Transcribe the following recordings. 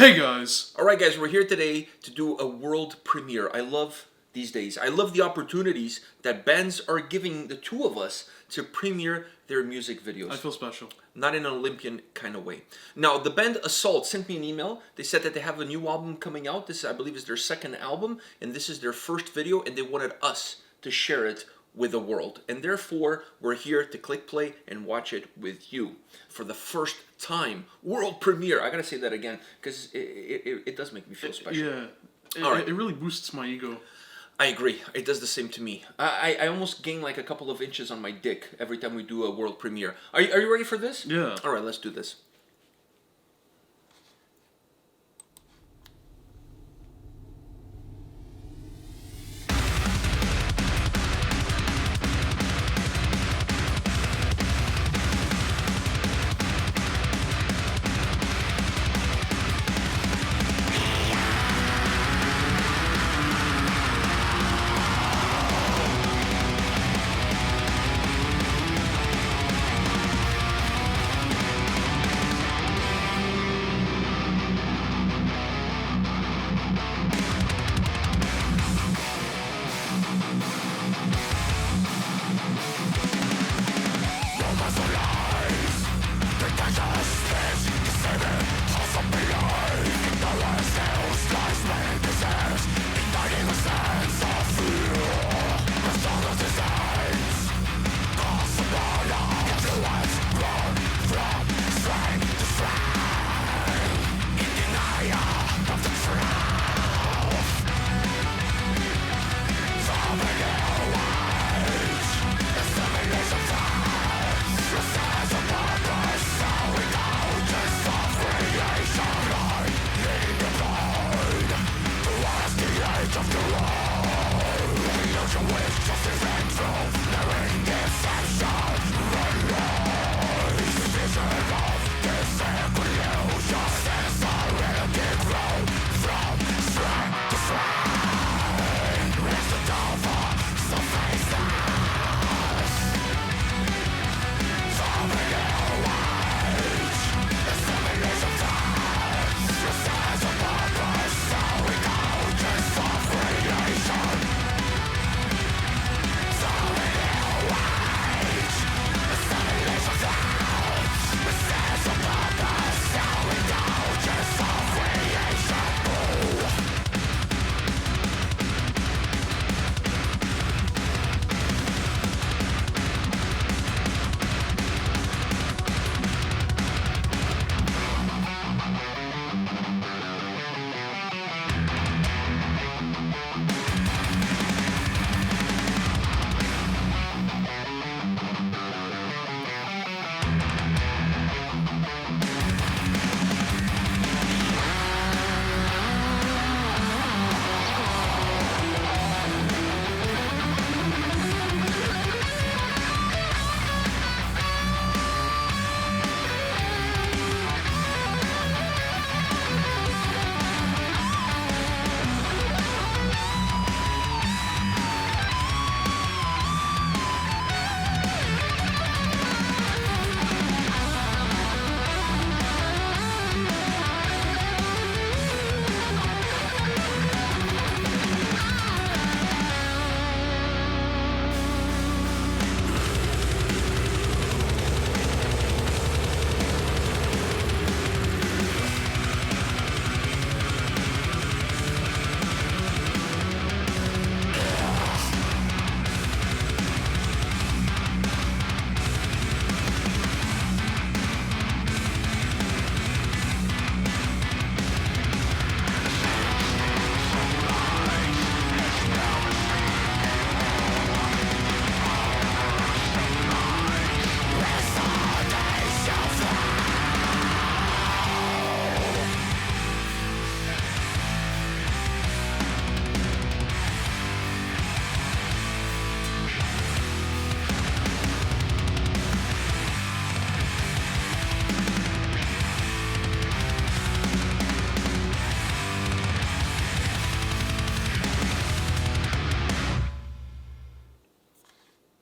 Hey guys! Alright guys, we're here today to do a world premiere. I love these days. I love the opportunities that bands are giving the two of us to premiere their music videos. I feel special. Not in an Olympian kind of way. Now, the band Assault sent me an email. They said that they have a new album coming out. This, I believe, is their second album, and this is their first video, and they wanted us to share it with the world. And therefore, we're here to click play and watch it with you for the first time. World premiere. I gotta say that again, because it does make me feel special. Yeah. It really boosts my ego. I agree. It does the same to me. I almost gain like a couple of inches on my dick every time we do a world premiere. Are you ready for this? Yeah. All right, let's do this.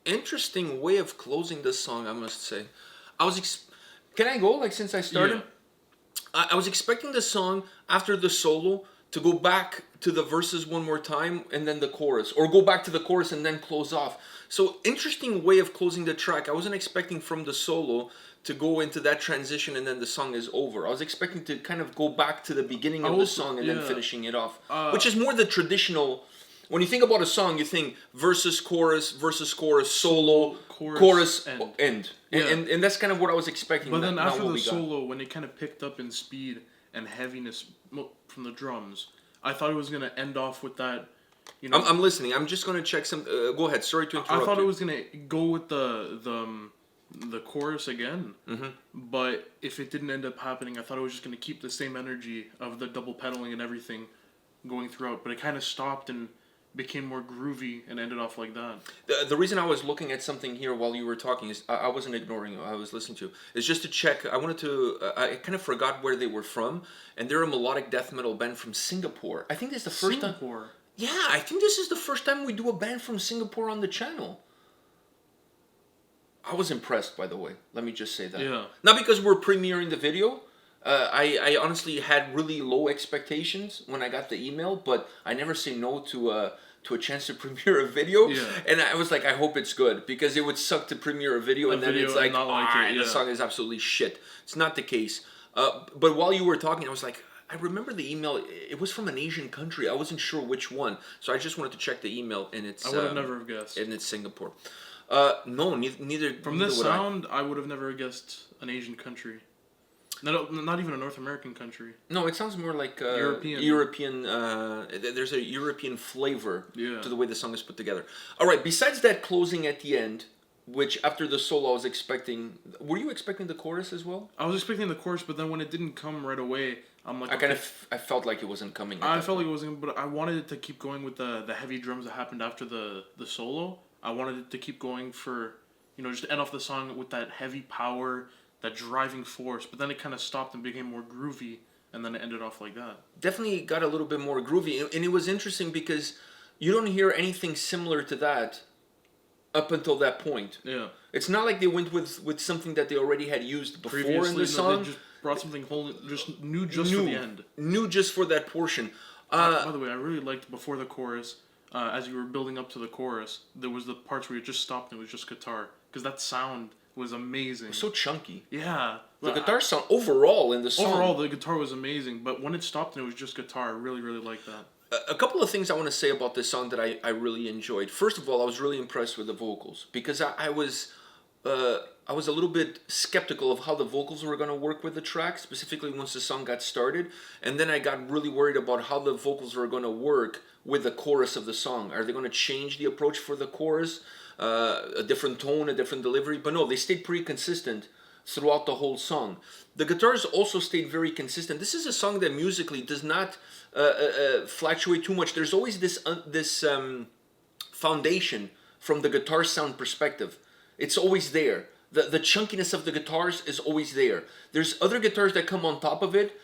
Interesting way of closing this song, I must say. Can I go, like, since I started? I was expecting the song after the solo to go back to the verses one more time and then the chorus, or go back to the chorus and then close off. So interesting way of closing the track. I wasn't expecting from the solo to go into that transition and then the song is over. I was expecting to kind of go back to the beginning of the song and then finishing it off, which is more the traditional. When you think about a song, you think versus chorus, solo, chorus, end. Yeah. And that's kind of what I was expecting. But then after the solo, when it kind of picked up in speed and heaviness from the drums, I thought it was going to end off with that. You know, I'm listening. I'm just going to check some. Go ahead. Sorry to interrupt. I thought it was going to go with the chorus again. Mm-hmm. But if it didn't end up happening, I thought it was just going to keep the same energy of the double pedaling and everything going throughout. But it kind of stopped and became more groovy and ended off like that. The reason I was looking at something here while you were talking is I wasn't ignoring you. I was listening to you. It's just to check. I wanted to. I kind of forgot where they were from, and they're a melodic death metal band from Singapore. I think this is the first time. Yeah, I think this is the first time we do a band from Singapore on the channel. I was impressed, by the way. Let me just say that. Yeah. Not because we're premiering the video. I honestly had really low expectations when I got the email, but I never say no to a chance to premiere a video. Yeah. And I was like, I hope it's good, because it would suck to premiere a video and then it's like, the song is absolutely shit. It's not the case. But while you were talking, I was like, I remember the email. It was from an Asian country. I wasn't sure which one, so I just wanted to check the email, and it's. I would have never guessed. And it's Singapore. No, neither. From this sound, I would have never guessed an Asian country. Not even a North American country. No, it sounds more like European. There's a European flavor to the way the song is put together. All right. Besides that closing at the end, which after the solo I was expecting. Were you expecting the chorus as well? I was expecting the chorus, but then when it didn't come right away, I'm like, I felt like it wasn't coming. I felt like it wasn't, but I wanted it to keep going with the heavy drums that happened after the solo. I wanted it to keep going for, just end off the song with that heavy power, that driving force. But then it kind of stopped and became more groovy, and then it ended off like that. Definitely got a little bit more groovy, and it was interesting because you don't hear anything similar to that up until that point. Yeah. It's not like they went with something that they already had used before in the song. They just brought something whole, just new for the end. New just for that portion. By the way, I really liked before the chorus, as you were building up to the chorus, there was the parts where it just stopped and it was just guitar. Because that sound was amazing. So chunky. Yeah. The guitar sound overall in the song. Overall, the guitar was amazing. But when it stopped and it was just guitar, I really, really liked that. A couple of things I want to say about this song that I really enjoyed. First of all, I was really impressed with the vocals, because I was a little bit skeptical of how the vocals were going to work with the track, specifically once the song got started, and then I got really worried about how the vocals were going to work with the chorus of the song. Are they going to change the approach for the chorus, a different tone, a different delivery? But no, they stayed pretty consistent throughout the whole song. The guitars also stayed very consistent. This is a song that musically does not fluctuate too much. There's always this foundation from the guitar sound perspective. It's always there. The chunkiness of the guitars is always there. There's other guitars that come on top of it,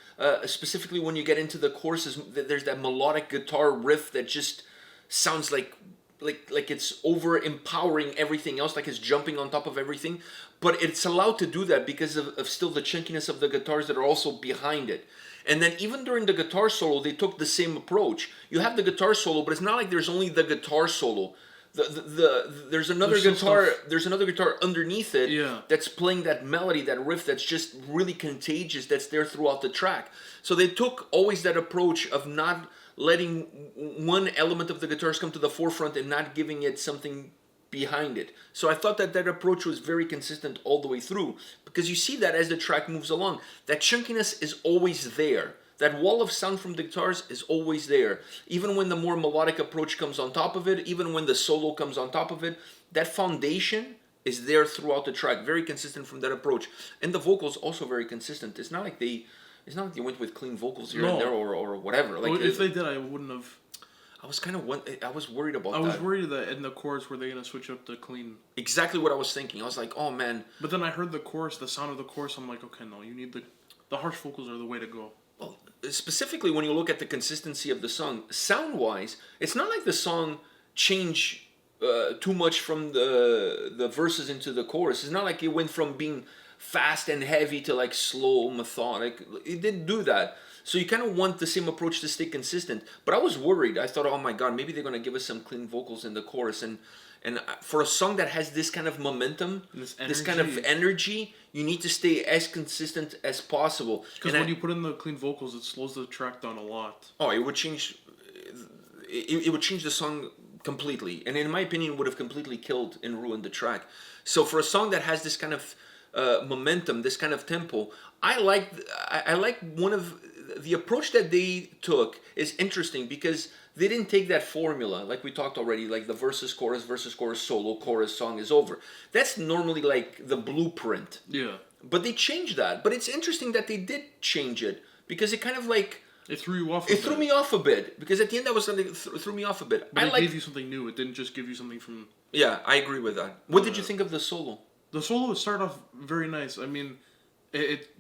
specifically when you get into the choruses. There's that melodic guitar riff that just sounds like it's over empowering everything else, like it's jumping on top of everything. But it's allowed to do that because of still the chunkiness of the guitars that are also behind it. And then even during the guitar solo, they took the same approach. You have the guitar solo, but it's not like there's only the guitar solo. There's another guitar. There's another guitar underneath it that's playing that melody, that riff that's just really contagious. That's there throughout the track. So they took always that approach of not letting one element of the guitars come to the forefront and not giving it something behind it. So I thought that approach was very consistent all the way through, because you see that as the track moves along, that chunkiness is always there. That wall of sound from the guitars is always there. Even when the more melodic approach comes on top of it, even when the solo comes on top of it, that foundation is there throughout the track, very consistent from that approach. And the vocals also very consistent. It's not like they went with clean vocals here and there or whatever. Like, if they did, I wouldn't have. I was worried about that. I was worried that in the chorus, were they going to switch up the clean? Exactly what I was thinking. I was like, oh man. But then I heard the chorus, the sound of the chorus. I'm like, okay, no, you need the harsh vocals are the way to go. Well, specifically when you look at the consistency of the song, sound-wise, it's not like the song changed too much from the verses into the chorus. It's not like it went from being fast and heavy to like slow, methodic. It didn't do that. So you kind of want the same approach to stay consistent. But I was worried. I thought, oh my God, maybe they're going to give us some clean vocals in the chorus. And for a song that has this kind of momentum, this kind of energy, you need to stay as consistent as possible. Because when you put in the clean vocals, it slows the track down a lot. Oh, it would change. It would change the song completely, and in my opinion, would have completely killed and ruined the track. So for a song that has this kind of momentum, this kind of tempo, I like one of the approach that they took is interesting because they didn't take that formula like we talked already, like the versus chorus, solo, chorus, song is over. That's normally like the blueprint. Yeah. But they changed that. But it's interesting that they did change it because it kind of like it threw you off. It threw me off a bit because at the end that was something threw me off a bit. But it gave you something new. It didn't just give you something from. Yeah, I agree with that. What did you think of the solo? The solo started off very nice. I mean,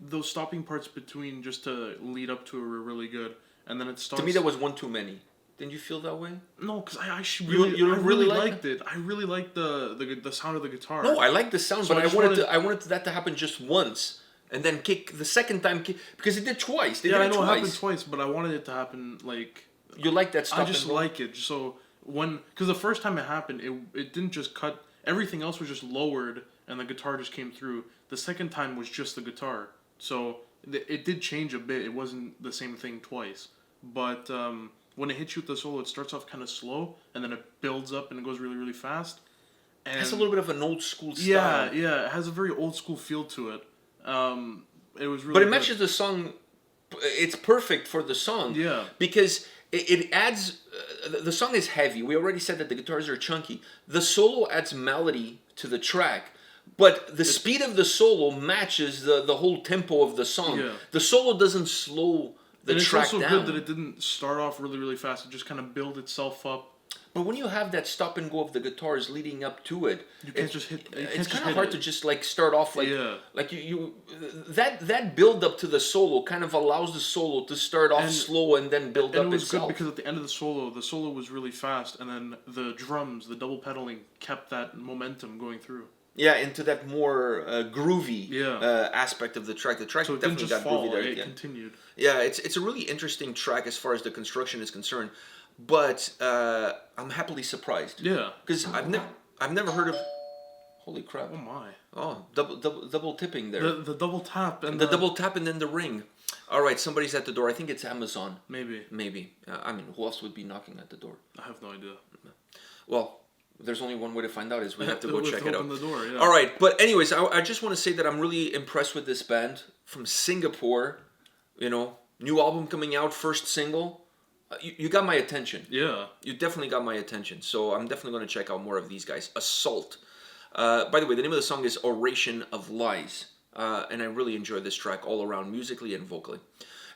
those stopping parts between just to lead up to it were really good, and then it starts. To me, that was one too many. Didn't you feel that way? No, because I really liked it. I really liked the sound of the guitar. No, I like the sound, so but I wanted that to happen just once. And then kick the second time, because it did twice. They did it it happened twice, but I wanted it to happen like. You like that stuff? I just like it. So because the first time it happened, it didn't just cut. Everything else was just lowered, and the guitar just came through. The second time was just the guitar, so it did change a bit. It wasn't the same thing twice, but when it hits you with the solo, it starts off kind of slow, and then it builds up and it goes really, really fast. And it's a little bit of an old school style. Yeah, it has a very old school feel to it. It was really. But it matches the song. It's perfect for the song. Yeah. Because it adds. The song is heavy. We already said that the guitars are chunky. The solo adds melody to the track, but the speed of the solo matches the whole tempo of the song. Yeah. The solo doesn't slow the track down. It's also good that it didn't start off really, really fast. It just kind of built itself up. But when you have that stop and go of the guitars leading up to it, you can't just hit. It's kind of hard to just like start off like yeah. like you that build up to the solo kind of allows the solo to start off slow and then build up itself. And it was good because at the end of the solo was really fast, and then the drums, the double pedaling, kept that momentum going through. Yeah, into that more groovy aspect of the track. The track definitely got groovy there. It continued. Yeah, it's a really interesting track as far as the construction is concerned. But I'm happily surprised. Yeah, because I've never heard of. Holy crap! Oh my! Oh, double tipping there. The double tap and the double tap and then the ring. All right, somebody's at the door. I think it's Amazon. Maybe. I mean, who else would be knocking at the door? I have no idea. Well, there's only one way to find out is we have to go check it out. The door, yeah. All right, but anyways, I just want to say that I'm really impressed with this band from Singapore. You know, new album coming out, first single. You got my attention. Yeah. You definitely got my attention. So I'm definitely going to check out more of these guys. Assault. By the way, the name of the song is Oration of Lies. And I really enjoyed this track all around, musically and vocally.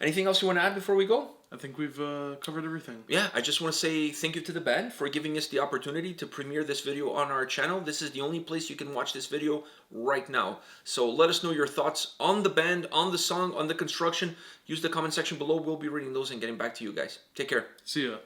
Anything else you want to add before we go? I think we've covered everything. Yeah, I just want to say thank you to the band for giving us the opportunity to premiere this video on our channel. This is the only place you can watch this video right now. So let us know your thoughts on the band, on the song, on the construction. Use the comment section below. We'll be reading those and getting back to you guys. Take care. See ya.